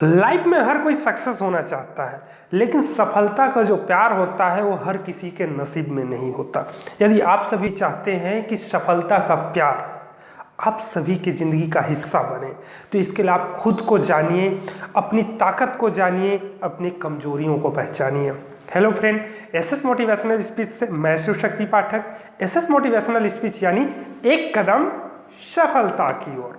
Life में हर कोई success होना चाहता है, लेकिन सफलता का जो प्यार होता है वो हर किसी के नसीब में नहीं होता। यदि आप सभी चाहते हैं कि सफलता का प्यार आप सभी की ज़िंदगी का हिस्सा बने, तो इसके लिए आप खुद को जानिए, अपनी ताकत को जानिए, अपनी कमजोरियों को पहचानिए। Hello friend, SS motivational speech से मैं शिव शक्ति पाठक। एसएस मोटिवेशनल स्पीच यानी एक कदम सफलता की ओर।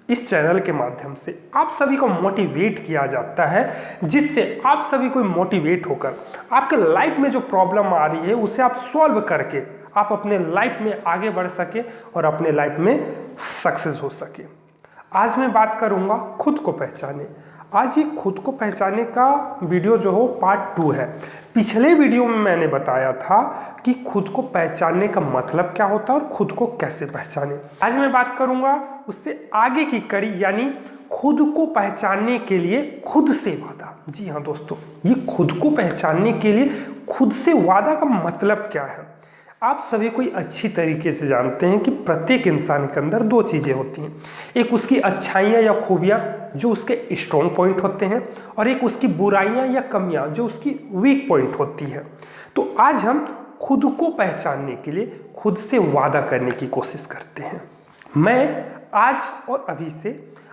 इस चैनल के माध्यम से आप सभी को मोटिवेट किया जाता है, जिससे आप सभी को मोटिवेट होकर आपके लाइफ में जो प्रॉब्लम आ रही है उसे आप सॉल्व करके आप अपने लाइफ में आगे बढ़ सके और अपने लाइफ में सक्सेस हो सके। आज मैं बात करूंगा खुद को पहचाने। आज ये खुद को पहचाने का वीडियो जो हो पार्ट 2 है। पिछले वीडियो में मैंने बताया था कि खुद को पहचानने का मतलब क्या होता है और खुद को कैसे पहचाने। आज मैं बात करूंगा उससे आगे की कड़ी, यानी खुद को पहचानने के लिए खुद से वादा। जी हाँ दोस्तों, ये खुद को पहचानने के लिए खुद से वादा का मतलब क्या है। आप सभी कोई अच्छी तरीके से जानते हैं कि प्रत्येक इंसान के अंदर दो चीज़ें होती हैं। एक उसकी अच्छाइयाँ या खूबियाँ जो उसके स्ट्रॉन्ग पॉइंट होते हैं, और एक उसकी बुराइयाँ या कमियाँ जो उसकी वीक पॉइंट होती हैं। तो आज हम खुद को पहचानने के लिए खुद से वादा करने की कोशिश करते हैं। मैं आज और अभी से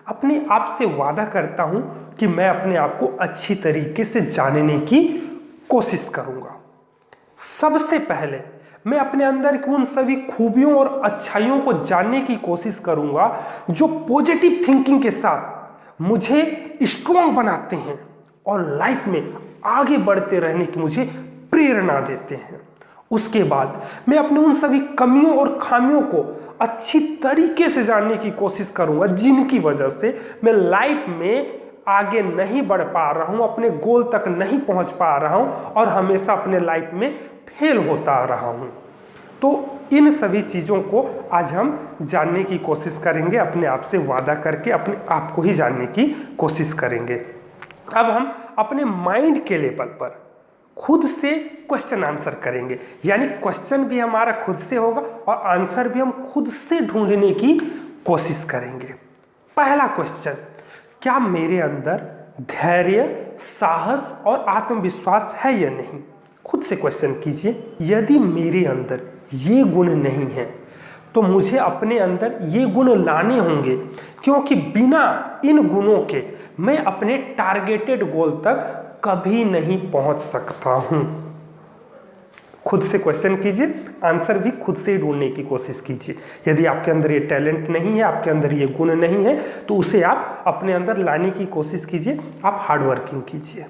अपने आप से वादा करता हूँ कि मैं अपने आप को अच्छी तरीके से जानने की कोशिश करूँगा। सबसे पहले मैं अपने अंदर की उन सभी खूबियों और अच्छाइयों को जानने की कोशिश करूंगा जो पॉजिटिव थिंकिंग के साथ मुझे स्ट्रॉन्ग बनाते हैं और लाइफ में आगे बढ़ते रहने की मुझे प्रेरणा देते हैं। उसके बाद मैं अपने उन सभी कमियों और खामियों को अच्छी तरीके से जानने की कोशिश करूंगा जिनकी वजह से मैं लाइफ में आगे नहीं बढ़ पा रहा हूं, अपने गोल तक नहीं पहुंच पा रहा हूं और हमेशा अपने लाइफ में फेल होता रहा हूं। तो इन सभी चीज़ों को आज हम जानने की कोशिश करेंगे, अपने आप से वादा करके अपने आप को ही जानने की कोशिश करेंगे। अब हम अपने माइंड के लेवल पर खुद से क्वेश्चन आंसर करेंगे, यानी क्वेश्चन भी हमारा खुद से होगा और आंसर भी हम खुद से ढूंढने की कोशिश करेंगे। पहला क्वेश्चन, क्या मेरे अंदर धैर्य, साहस और आत्मविश्वास है या नहीं? खुद से क्वेश्चन कीजिए। यदि मेरे अंदर ये गुण नहीं है तो मुझे अपने अंदर ये गुण लाने होंगे, क्योंकि बिना इन गुणों के मैं अपने टारगेटेड गोल तक कभी नहीं पहुंच सकता हूं। खुद से क्वेश्चन कीजिए, आंसर भी खुद से ही ढूंढने की कोशिश कीजिए। यदि आपके अंदर ये टैलेंट नहीं है, आपके अंदर ये गुण नहीं है, तो उसे आप अपने अंदर लाने की कोशिश कीजिए। आप हार्ड वर्किंग कीजिए।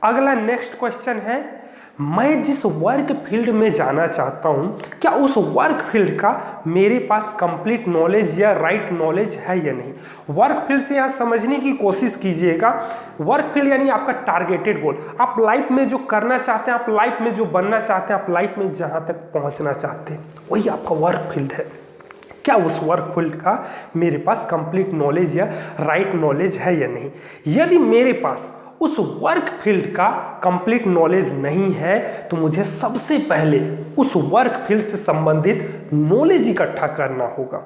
अगला नेक्स्ट क्वेश्चन है, मैं जिस वर्क फील्ड में जाना चाहता हूं, क्या उस वर्क फील्ड का मेरे पास कंप्लीट नॉलेज या राइट नॉलेज है या नहीं? वर्क फील्ड से यहां समझने की कोशिश कीजिएगा। वर्क फील्ड यानी आपका टारगेटेड गोल, आप लाइफ में जो करना चाहते हैं, आप लाइफ में जो बनना चाहते हैं, आप लाइफ में जहां तक पहुंचना चाहते हैं, वही आपका वर्क फील्ड है। क्या उस वर्क फील्ड का मेरे पास कंप्लीट नॉलेज या राइट नॉलेज है या नहीं? यदि मेरे पास उस वर्क फील्ड का कंप्लीट नॉलेज नहीं है तो मुझे सबसे पहले उस वर्क फील्ड से संबंधित नॉलेज इकट्ठा करना होगा,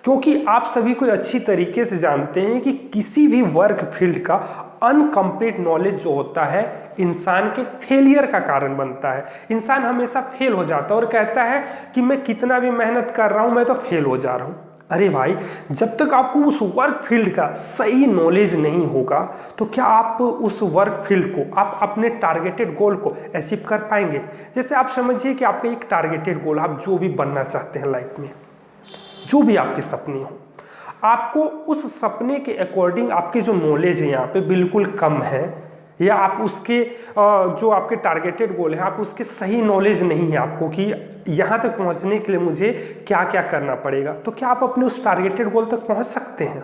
क्योंकि आप सभी को अच्छी तरीके से जानते हैं कि किसी भी वर्क फील्ड का अनकंप्लीट नॉलेज जो होता है इंसान के फेलियर का कारण बनता है। इंसान हमेशा फेल हो जाता है और कहता है कि मैं कितना भी मेहनत कर रहा हूं, मैं तो फेल हो जा रहा हूं। अरे भाई, जब तक आपको उस वर्क फील्ड का सही नॉलेज नहीं होगा तो क्या आप उस वर्क फील्ड को, आप अपने टारगेटेड गोल को अचीव कर पाएंगे? जैसे आप समझिए कि आपका एक टारगेटेड गोल, आप जो भी बनना चाहते हैं लाइफ में, जो भी आपके सपने हो, आपको उस सपने के अकॉर्डिंग आपके जो नॉलेज है यहाँ पे बिल्कुल कम है, या आप उसके जो आपके टारगेटेड गोल है, आप उसके सही नॉलेज नहीं है आपको कि यहाँ तक पहुँचने के लिए मुझे क्या क्या करना पड़ेगा, तो क्या आप अपने उस टारगेटेड गोल तक पहुँच सकते हैं?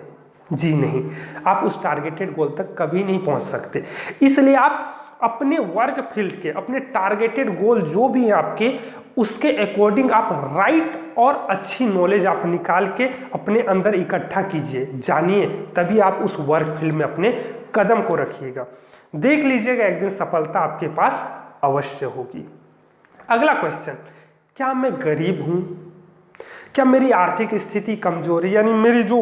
जी नहीं, आप उस टारगेटेड गोल तक कभी नहीं पहुँच सकते। इसलिए आप अपने वर्क फील्ड के, अपने टारगेटेड गोल जो भी है आपके, उसके अकॉर्डिंग आप राइट और अच्छी नॉलेज आप निकाल के अपने अंदर इकट्ठा कीजिए, जानिए, तभी आप उस वर्क फील्ड में अपने कदम को रखिएगा। देख लीजिएगा एक दिन सफलता आपके पास अवश्य होगी। अगला क्वेश्चन, क्या मैं गरीब हूं? क्या मेरी आर्थिक स्थिति कमजोर है, यानी मेरी जो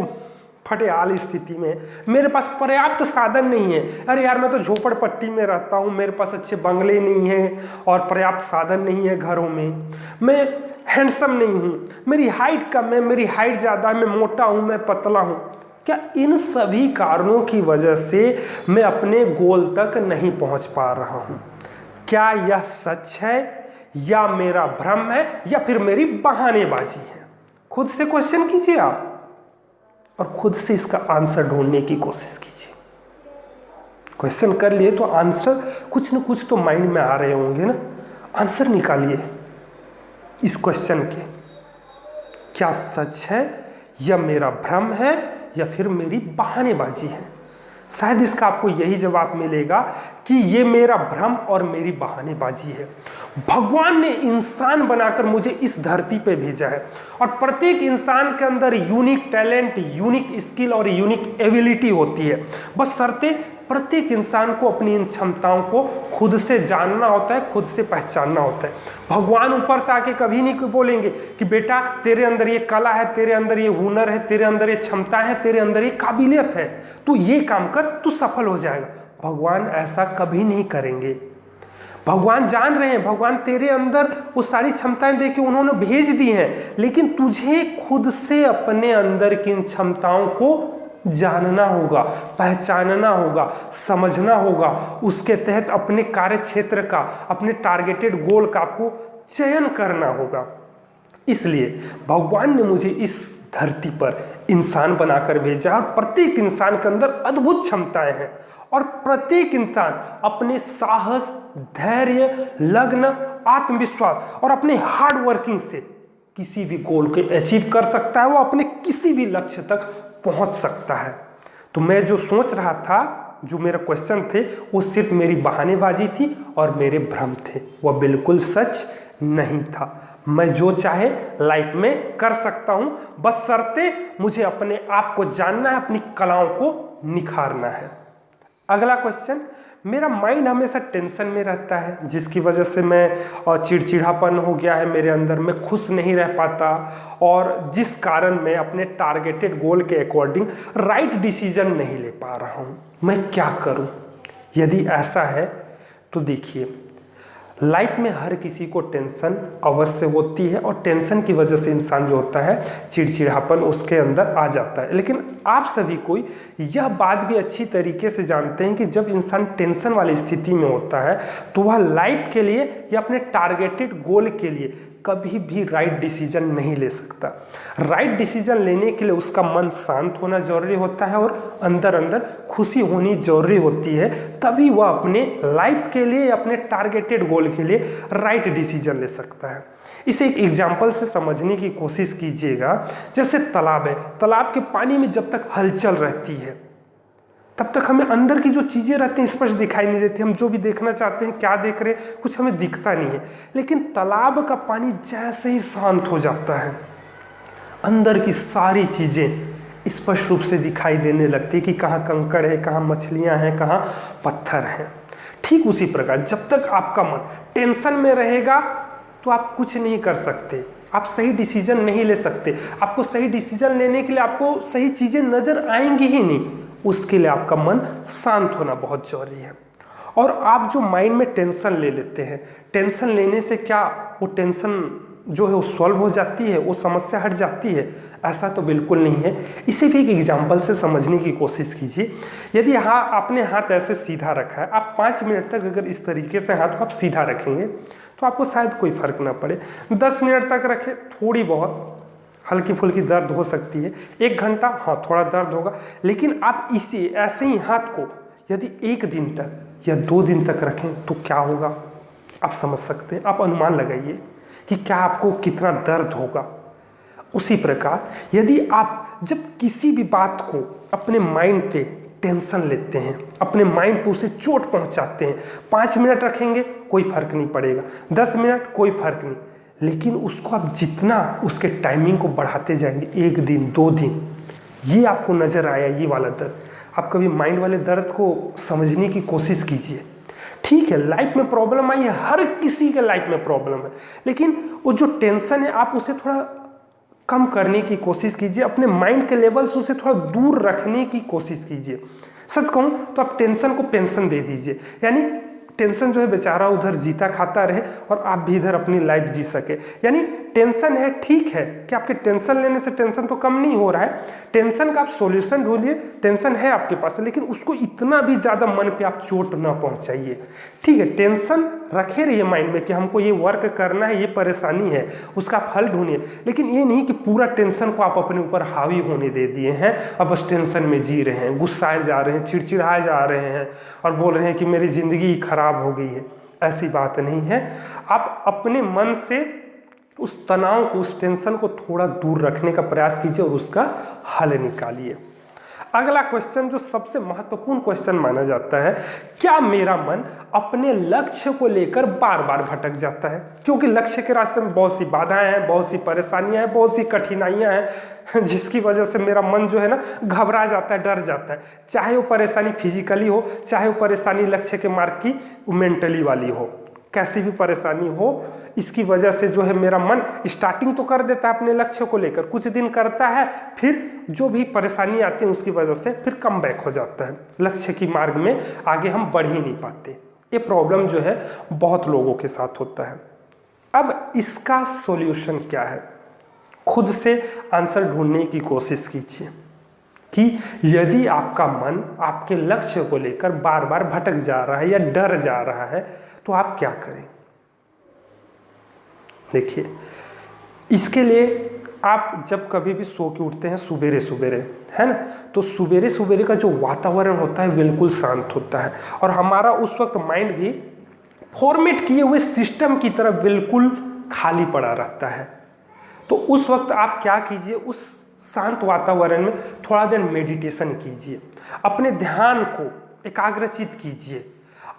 फटेहाल स्थिति में मेरे पास पर्याप्त साधन नहीं है। अरे यार मैं तो झोपड़पट्टी में रहता हूँ, मेरे पास अच्छे बंगले नहीं हैं और पर्याप्त साधन नहीं है घरों में, मैं हैंडसम नहीं हूँ, मेरी हाइट कम है, मेरी हाइट ज़्यादा है, मैं मोटा हूँ, मैं पतला हूँ। क्या इन सभी कारणों की वजह से मैं अपने गोल तक नहीं पहुँच पा रहा हूँ? क्या यह सच है या मेरा भ्रम है या फिर मेरी बहानेबाजी है? खुद से क्वेश्चन कीजिए आप और खुद से इसका आंसर ढूंढने की कोशिश कीजिए। क्वेश्चन कर लिए तो आंसर कुछ न कुछ तो माइंड में आ रहे होंगे ना। आंसर निकालिए इस क्वेश्चन के, क्या सच है या मेरा भ्रम है या फिर मेरी बहानेबाजी है? शायद इसका आपको यही जवाब मिलेगा कि ये मेरा भ्रम और मेरी बहानेबाजी है। भगवान ने इंसान बनाकर मुझे इस धरती पे भेजा है और प्रत्येक इंसान के अंदर यूनिक टैलेंट, यूनिक स्किल और यूनिक एबिलिटी होती है। बस शर्ते प्रत्येक इंसान को अपनी इन क्षमताओं को खुद से जानना होता है, खुद से पहचानना होता है। भगवान ऊपर से आके कभी नहीं बोलेंगे कि बेटा तेरे अंदर ये कला है, तेरे अंदर ये हुनर है, तेरे अंदर ये क्षमता है, तेरे अंदर ये काबिलियत है, तू ये काम कर, तू सफल हो जाएगा। भगवान ऐसा कभी नहीं करेंगे। भगवान जान रहे हैं, भगवान तेरे अंदर वो सारी क्षमताएं देके उन्होंने भेज दी हैं, लेकिन तुझे खुद से अपने अंदर की इन क्षमताओं को जानना होगा, पहचानना होगा, समझना होगा। उसके तहत अपने कार्य क्षेत्र का, अपने टारगेटेड गोल का आपको चयन करना होगा। इसलिए भगवान ने मुझे इस धरती पर इंसान बनाकर भेजा और प्रत्येक इंसान के अंदर अद्भुत क्षमताएं हैं और प्रत्येक इंसान अपने साहस, धैर्य, लगन, आत्मविश्वास और अपने हार्ड वर्किंग से किसी भी गोल को अचीव कर सकता है। वो अपने किसी भी लक्ष्य तक पहुंच सकता है। तो मैं जो सोच रहा था, जो मेरा क्वेश्चन थे, वो सिर्फ मेरी बहानेबाजी थी और मेरे भ्रम थे, वह बिल्कुल सच नहीं था। मैं जो चाहे लाइफ में कर सकता हूं, बस शर्ते मुझे अपने आप को जानना है, अपनी कलाओं को निखारना है। अगला क्वेश्चन, मेरा माइंड हमेशा टेंशन में रहता है जिसकी वजह से मैं चिड़चिड़ापन हो गया है मेरे अंदर, मैं खुश नहीं रह पाता और जिस कारण मैं अपने टारगेटेड गोल के अकॉर्डिंग राइट डिसीजन नहीं ले पा रहा हूँ। मैं क्या करूँ? यदि ऐसा है तो देखिए, लाइफ में हर किसी को टेंशन अवश्य होती है और टेंशन की वजह से इंसान जो होता है चिड़चिड़ापन उसके अंदर आ जाता है। लेकिन आप सभी कोई यह बात भी अच्छी तरीके से जानते हैं कि जब इंसान टेंशन वाली स्थिति में होता है तो वह लाइफ के लिए या अपने टारगेटेड गोल के लिए कभी भी राइट डिसीजन नहीं ले सकता। राइट डिसीजन लेने के लिए उसका मन शांत होना जरूरी होता है और अंदर अंदर खुशी होनी जरूरी होती है, तभी वह अपने लाइफ के लिए, अपने टारगेटेड गोल के लिए राइट डिसीजन ले सकता है। इसे एक एग्जाम्पल से समझने की कोशिश कीजिएगा। जैसे तालाब है, तालाब के पानी में जब तक हलचल रहती है तब तक हमें अंदर की जो चीज़ें रहती हैं स्पष्ट दिखाई नहीं देती। हम जो भी देखना चाहते हैं, क्या देख रहे हैं, कुछ हमें दिखता नहीं है। लेकिन तालाब का पानी जैसे ही शांत हो जाता है, अंदर की सारी चीज़ें स्पष्ट रूप से दिखाई देने लगती है कि कहाँ कंकड़ है, कहाँ मछलियाँ हैं, कहाँ पत्थर हैं। ठीक उसी प्रकार जब तक आपका मन टेंशन में रहेगा तो आप कुछ नहीं कर सकते, आप सही डिसीजन नहीं ले सकते। आपको सही डिसीजन लेने के लिए आपको सही चीज़ें नज़र आएंगी ही नहीं। उसके लिए आपका मन शांत होना बहुत जरूरी है। और आप जो माइंड में टेंशन ले लेते हैं, टेंशन लेने से क्या वो टेंशन जो है वो सॉल्व हो जाती है, वो समस्या हट जाती है? ऐसा तो बिल्कुल नहीं है। इसे भी एक एग्जांपल से समझने की कोशिश कीजिए। यदि आपने हाथ ऐसे सीधा रखा है, आप 5 मिनट तक अगर इस तरीके से हाथ को आप सीधा रखेंगे तो आपको शायद कोई फर्क ना पड़े। 10 मिनट तक रखें, थोड़ी बहुत हल्की फुल्की दर्द हो सकती है। 1 घंटा, हाँ थोड़ा दर्द होगा। लेकिन आप इसी ऐसे ही हाथ को यदि 1 दिन तक या 2 दिन तक रखें तो क्या होगा आप समझ सकते हैं। आप अनुमान लगाइए कि क्या आपको कितना दर्द होगा। उसी प्रकार यदि आप जब किसी भी बात को अपने माइंड पे टेंशन लेते हैं, अपने माइंड पे उसे चोट पहुंचाते हैं, 5 मिनट रखेंगे कोई फर्क नहीं पड़ेगा, 10 मिनट कोई फर्क नहीं। लेकिन उसको आप जितना उसके टाइमिंग को बढ़ाते जाएंगे, 1 दिन 2 दिन, ये आपको नज़र आया ये वाला दर्द, आप कभी माइंड वाले दर्द को समझने की कोशिश कीजिए। ठीक है, लाइफ में प्रॉब्लम आई है, हर किसी के लाइफ में प्रॉब्लम है, लेकिन वो जो टेंशन है आप उसे थोड़ा कम करने की कोशिश कीजिए, अपने माइंड के लेवल से उसे थोड़ा दूर रखने की कोशिश कीजिए। सच कहूँ तो आप टेंशन को पेंशन दे दीजिए, यानी टेंशन जो है बेचारा उधर जीता खाता रहे और आप भी इधर अपनी लाइफ जी सके। यानी टेंशन है, ठीक है कि आपके टेंशन लेने से टेंशन तो कम नहीं हो रहा है, टेंशन का आप सॉल्यूशन ढूंढिए। टेंशन है आपके पास, लेकिन उसको इतना भी ज़्यादा मन पे आप चोट ना पहुंचाइए। ठीक है, टेंशन रखे रहिए माइंड में कि हमको ये वर्क करना है, ये परेशानी है, उसका आप हल ढूंढिए, लेकिन ये नहीं कि पूरा टेंशन को आप अपने ऊपर हावी होने दे दिए हैं। अब बस टेंशन में जी रहे हैं, गुस्साए जा रहे हैं, चिड़चिड़ाए जा रहे हैं और बोल रहे हैं कि मेरी ज़िंदगी खराब हो गई है। ऐसी बात नहीं है। आप अपने मन से उस तनाव को, उस टेंशन को थोड़ा दूर रखने का प्रयास कीजिए और उसका हल निकालिए। अगला क्वेश्चन जो सबसे महत्वपूर्ण क्वेश्चन माना जाता है, क्या मेरा मन अपने लक्ष्य को लेकर बार बार भटक जाता है? क्योंकि लक्ष्य के रास्ते में बहुत सी बाधाएं हैं, बहुत सी परेशानियां हैं, बहुत सी कठिनाइयां हैं, जिसकी वजह से मेरा मन जो है ना घबरा जाता है, डर जाता है। चाहे वो परेशानी फिजिकली हो, चाहे वो परेशानी लक्ष्य के मार्ग की मेंटली वाली हो, कैसी भी परेशानी हो, इसकी वजह से जो है मेरा मन स्टार्टिंग तो कर देता है अपने लक्ष्य को लेकर, कुछ दिन करता है, फिर जो भी परेशानी आती है उसकी वजह से फिर कम बैक हो जाता है, लक्ष्य की मार्ग में आगे हम बढ़ ही नहीं पाते। ये प्रॉब्लम जो है बहुत लोगों के साथ होता है। अब इसका सॉल्यूशन क्या है? खुद से आंसर ढूंढने की कोशिश कीजिए कि यदि आपका मन आपके लक्ष्य को लेकर बार बार भटक जा रहा है या डर जा रहा है तो आप क्या करें। देखिए, इसके लिए आप जब कभी भी सो के उठते हैं सुबेरे सुबेरे, है ना, तो सुबेरे सुबेरे का जो वातावरण होता है बिल्कुल शांत होता है और हमारा उस वक्त माइंड भी फॉर्मेट किए हुए सिस्टम की तरह बिल्कुल खाली पड़ा रहता है। तो उस वक्त आप क्या कीजिए, उस शांत वातावरण में थोड़ा देर मेडिटेशन कीजिए, अपने ध्यान को एकाग्रचित कीजिए,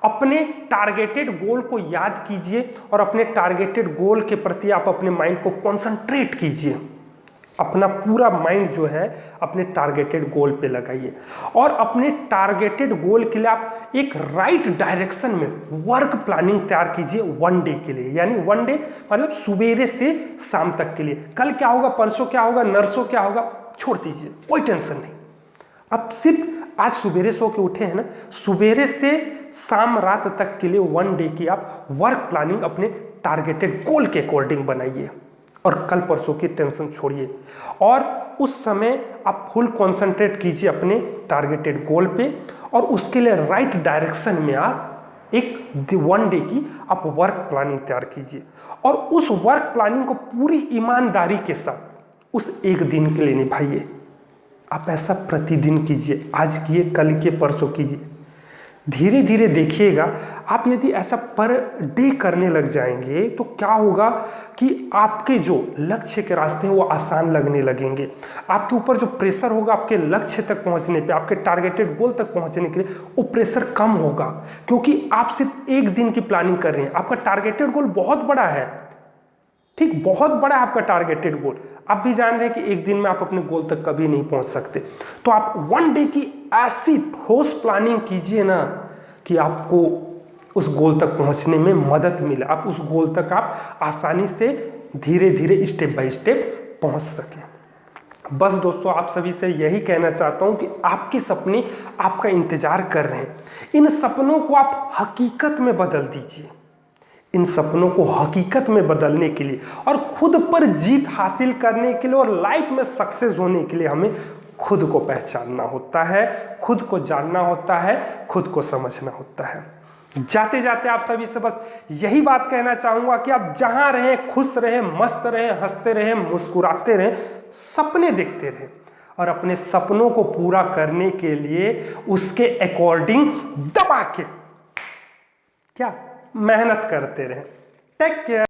अपने टारगेटेड गोल को याद कीजिए और अपने टारगेटेड गोल के प्रति आप अपने माइंड को कंसंट्रेट कीजिए। अपना पूरा माइंड जो है अपने टारगेटेड गोल पे लगाइए और अपने टारगेटेड गोल के लिए आप एक राइट डायरेक्शन में वर्क प्लानिंग तैयार कीजिए 1 डे के लिए। यानी 1 डे मतलब सुबेरे से शाम तक के लिए। कल क्या होगा, परसों क्या होगा, नरसों क्या होगा, छोड़ दीजिए, कोई टेंशन नहीं। अब सिर्फ आज सुबेरे सो के उठे हैं ना, सुबेरे से शाम रात तक के लिए 1 डे की आप वर्क प्लानिंग अपने टारगेटेड गोल के अकॉर्डिंग बनाइए और कल परसों की टेंशन छोड़िए और उस समय आप फुल कंसंट्रेट कीजिए अपने टारगेटेड गोल पे और उसके लिए राइट डायरेक्शन में आप एक 1 डे की आप वर्क प्लानिंग तैयार कीजिए और उस वर्क प्लानिंग को पूरी ईमानदारी के साथ उस एक दिन के लिए निभाइए। आप ऐसा प्रतिदिन कीजिए, आज किए, कल किए, परसों कीजिए। धीरे धीरे देखिएगा, आप यदि ऐसा पर डे करने लग जाएंगे तो क्या होगा कि आपके जो लक्ष्य के रास्ते हैं वो आसान लगने लगेंगे। आपके ऊपर जो प्रेशर होगा आपके लक्ष्य तक पहुंचने पे, आपके टारगेटेड गोल तक पहुंचने के लिए, वो प्रेशर कम होगा क्योंकि आप सिर्फ एक दिन की प्लानिंग कर रहे हैं। आपका टारगेटेड गोल बहुत बड़ा है, ठीक, बहुत बड़ा है आपका टारगेटेड गोल। आप भी जान रहे हैं कि एक दिन में आप अपने गोल तक कभी नहीं पहुंच सकते। तो आप 1 डे की ऐसी ठोस प्लानिंग कीजिए ना कि आपको उस गोल तक पहुंचने में मदद मिले, आप उस गोल तक आप आसानी से धीरे धीरे स्टेप बाय स्टेप पहुंच सकें। बस दोस्तों, आप सभी से यही कहना चाहता हूं कि आपके सपने आपका इंतजार कर रहे हैं। इन सपनों को आप हकीकत में बदल दीजिए। इन सपनों को हकीकत में बदलने के लिए और खुद पर जीत हासिल करने के लिए और लाइफ में सक्सेस होने के लिए हमें खुद को पहचानना होता है, खुद को जानना होता है, खुद को समझना होता है। जाते जाते आप सभी से बस यही बात कहना चाहूंगा कि आप जहां रहें खुश रहें, मस्त रहें, हंसते रहें, मुस्कुराते रहें, सपने देखते रहें और अपने सपनों को पूरा करने के लिए उसके अकॉर्डिंग दबा के क्या मेहनत करते रहें। Take care.